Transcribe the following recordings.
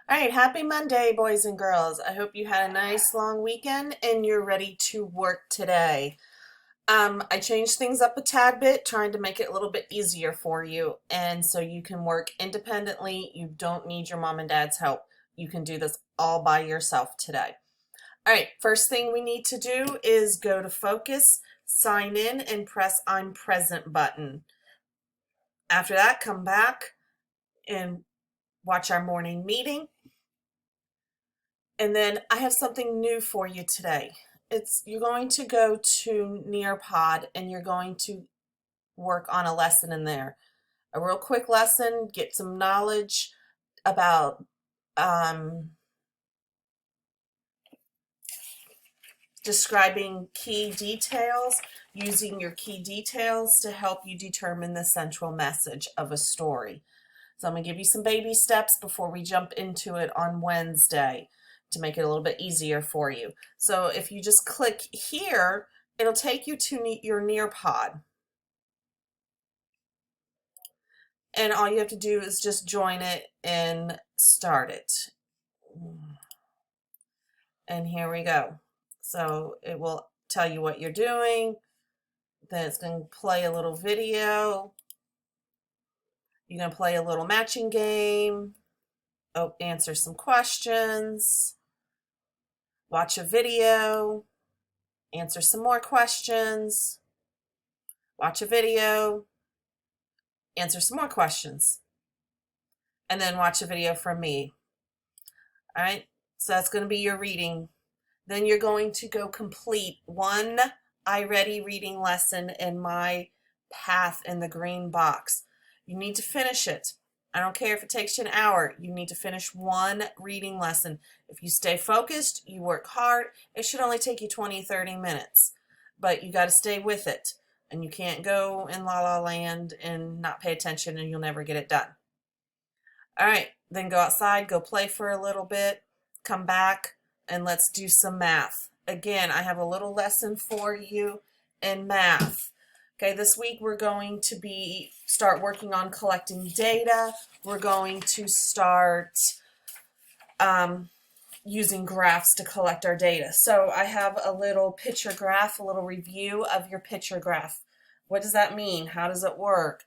All right, happy Monday, boys and girls. I hope you had a nice long weekend and you're ready to work today. I changed things up a tad bit, trying to make it a little bit easier for you, and so you can work independently. You don't need your mom and dad's help. You can do this all by yourself today. All right, first thing we need to do is go to Focus, sign in, and press I'm present button. After that, come back and watch our morning meeting. And then I have something new for you today. It's you're going to go to Nearpod and you're going to work on a lesson in there. A real quick lesson, get some knowledge about describing key details, using your key details to help you determine the central message of a story. So I'm going to give you some baby steps before we jump into it on Wednesday to make it a little bit easier for you. So if you just click here, it'll take you to your Nearpod. And all you have to do is just join it and start it. And here we go. So it will tell you what you're doing. Then it's going to play a little video. You're going to play a little matching game. Oh, answer some questions. Watch a video. Answer some more questions. Watch a video. Answer some more questions. And then watch a video from me. All right, so that's going to be your reading. Then you're going to go complete one iReady reading lesson in my path in the green box. You need to finish it. I don't care if it takes you an hour. You need to finish one reading lesson. If you stay focused, you work hard, it should only take you 20-30 minutes. But you got to stay with it. And you can't go in la la land and not pay attention and you'll never get it done. All right, then go outside, go play for a little bit, come back, and let's do some math. Again, I have a little lesson for you in math. Okay, this week we're going to start working on collecting data. We're going to start using graphs to collect our data. So I have a little picture graph, a little review of your picture graph. What does that mean? How does it work?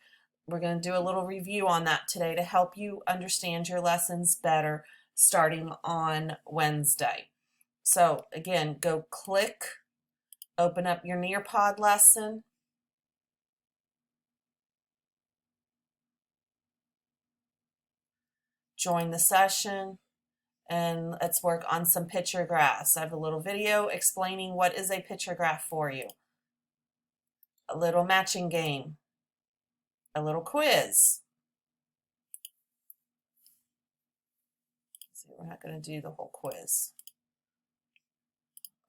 We're going to do a little review on that today to help you understand your lessons better starting on Wednesday. So again, go click, open up your Nearpod lesson. Join the session and let's work on some picture graphs. I have a little video explaining what is a picture graph for you. A little matching game. A little quiz. See, we're not going to do the whole quiz.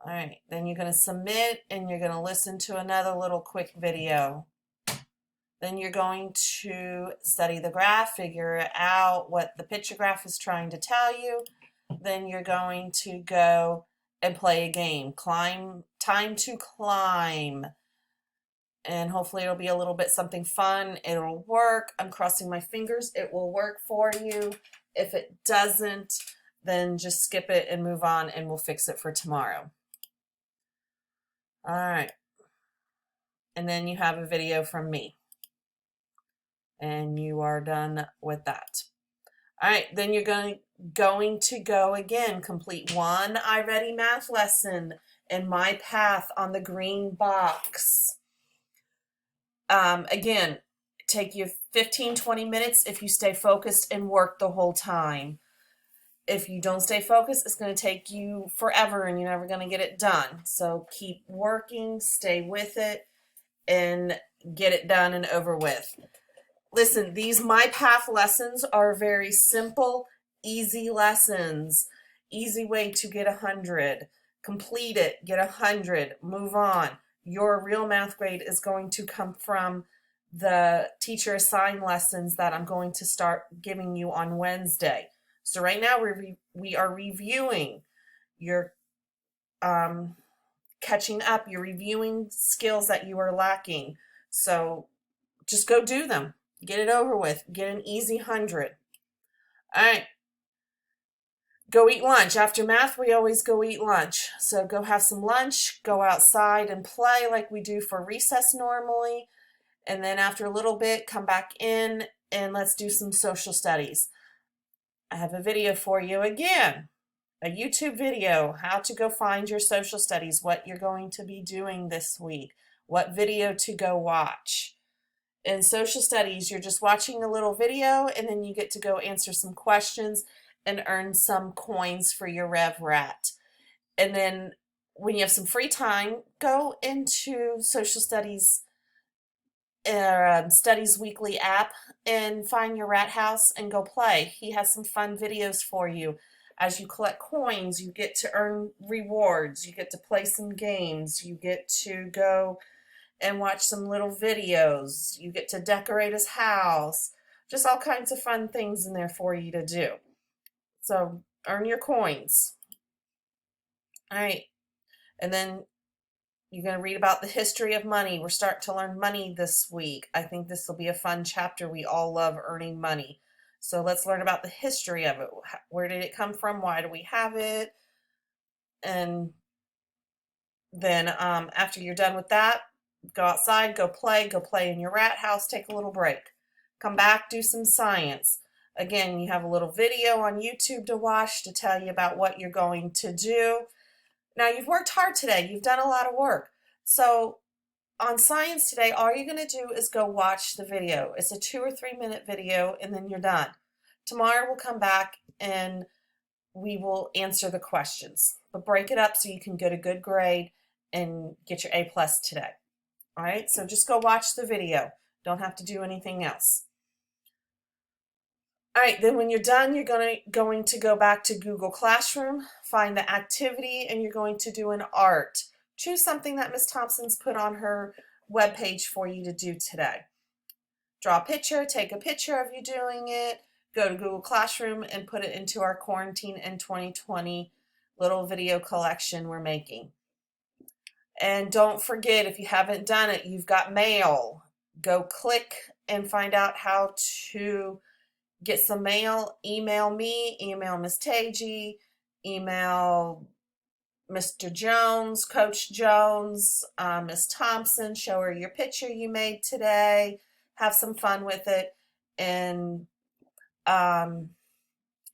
All right, then you're going to submit and you're going to listen to another little quick video. Then you're going to study the graph, figure out what the picture graph is trying to tell you. Then you're going to go and play a game. Time to climb. And hopefully it'll be a little bit something fun. It'll work. I'm crossing my fingers. It will work for you. If it doesn't, then just skip it and move on and we'll fix it for tomorrow. All right. And then you have a video from me. And you are done with that. All right, then you're going to go again, complete one iReady math lesson in my path on the green box. Again, take you 15-20 minutes if you stay focused and work the whole time. If you don't stay focused, it's going to take you forever and you're never going to get it done. So keep working, stay with it, and get it done and over with. Listen, these My Path lessons are very simple, easy lessons. Easy way to get 100. Complete it, get 100, move on. Your real math grade is going to come from the teacher assigned lessons that I'm going to start giving you on Wednesday. So right now we are reviewing your catching up, you're reviewing skills that you are lacking. So just go do them. Get it over with. Get an easy 100. All right. go eat lunch. After math, we always go eat lunch. So go have some lunch, go outside and play like we do for recess normally. And then after a little bit, come back in and let's do some social studies. I have a video for you again, a YouTube video, how to go find your social studies, what you're going to be doing this week, what video to go watch. In social studies, you're just watching a little video and then you get to go answer some questions and earn some coins for your RevRat. And then when you have some free time, go into social studies Studies Weekly app and find your rat house and go play. He has some fun videos for you. As you collect coins, you get to earn rewards. You get to play some games. You get to go and watch some little videos. You get to decorate his house. Just all kinds of fun things in there for you to do. So earn your coins. All right. And then you're going to read about the history of money. We're starting to learn money this week. I think this will be a fun chapter. We all love earning money. So let's learn about the history of it. Where did it come from? Why do we have it? And then after you're done with that, go outside, go play in your rat house, take a little break. Come back, do some science. Again, you have a little video on YouTube to watch to tell you about what you're going to do. Now, you've worked hard today. You've done a lot of work. So on science today, all you're going to do is go watch the video. It's a 2 or 3 minute video, and then you're done. Tomorrow we'll come back and we will answer the questions. But break it up so you can get a good grade and get your A+ today. All right, so just go watch the video. Don't have to do anything else. All right, then when you're done, you're going to go back to Google Classroom, find the activity, and you're going to do an art. Choose something that Miss Thompson's put on her webpage for you to do today. Draw a picture, take a picture of you doing it, go to Google Classroom and put it into our Quarantine in 2020 little video collection we're making. And don't forget, if you haven't done it, you've got mail. Go click and find out how to get some mail. Email me, email Miss Tagey, email Mr. Jones, Coach Jones, Miss Thompson. Show her your picture you made today. Have some fun with it and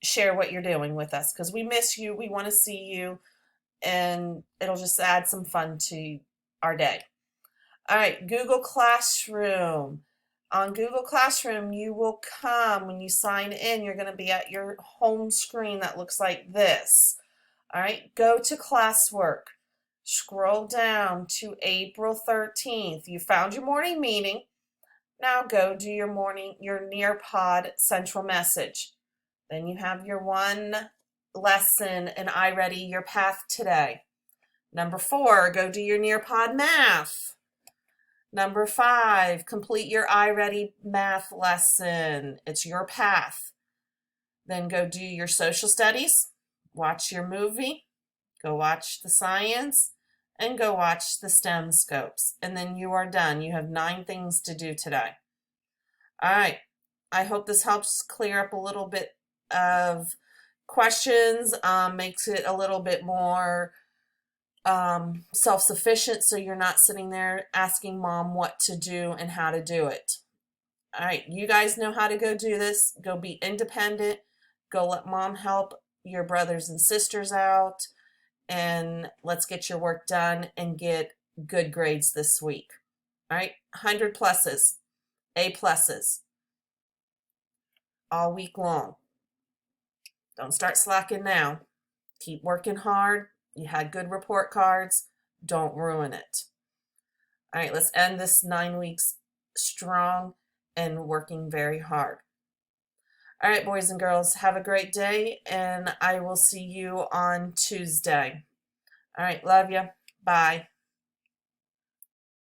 share what you're doing with us because we miss you. We want to see you, and it'll just add some fun to our day. All right, Google Classroom. On Google Classroom, you will come, when you sign in, you're going to be at your home screen that looks like this. All right, go to classwork. Scroll down to April 13th. You found your morning meeting. Now go do your Nearpod central message. Then you have your one lesson in iReady Your Path today. Number 4, go do your Nearpod math. Number 5, complete your iReady math lesson. It's your path. Then go do your social studies, watch your movie, go watch the science, and go watch the STEM scopes. And then you are done. You have 9 things to do today. All right. I hope this helps clear up a little bit of questions, makes it a little bit more self-sufficient so you're not sitting there asking mom what to do and how to do it. All right, you guys know how to go do this. Go be independent. Go let mom help your brothers and sisters out, and let's get your work done and get good grades this week. All right, 100 pluses, A+, all week long. Don't start slacking now. Keep working hard. You had good report cards. Don't ruin it. All right, let's end this 9 weeks strong and working very hard. All right, boys and girls, have a great day, and I will see you on Tuesday. All right, love you. Bye.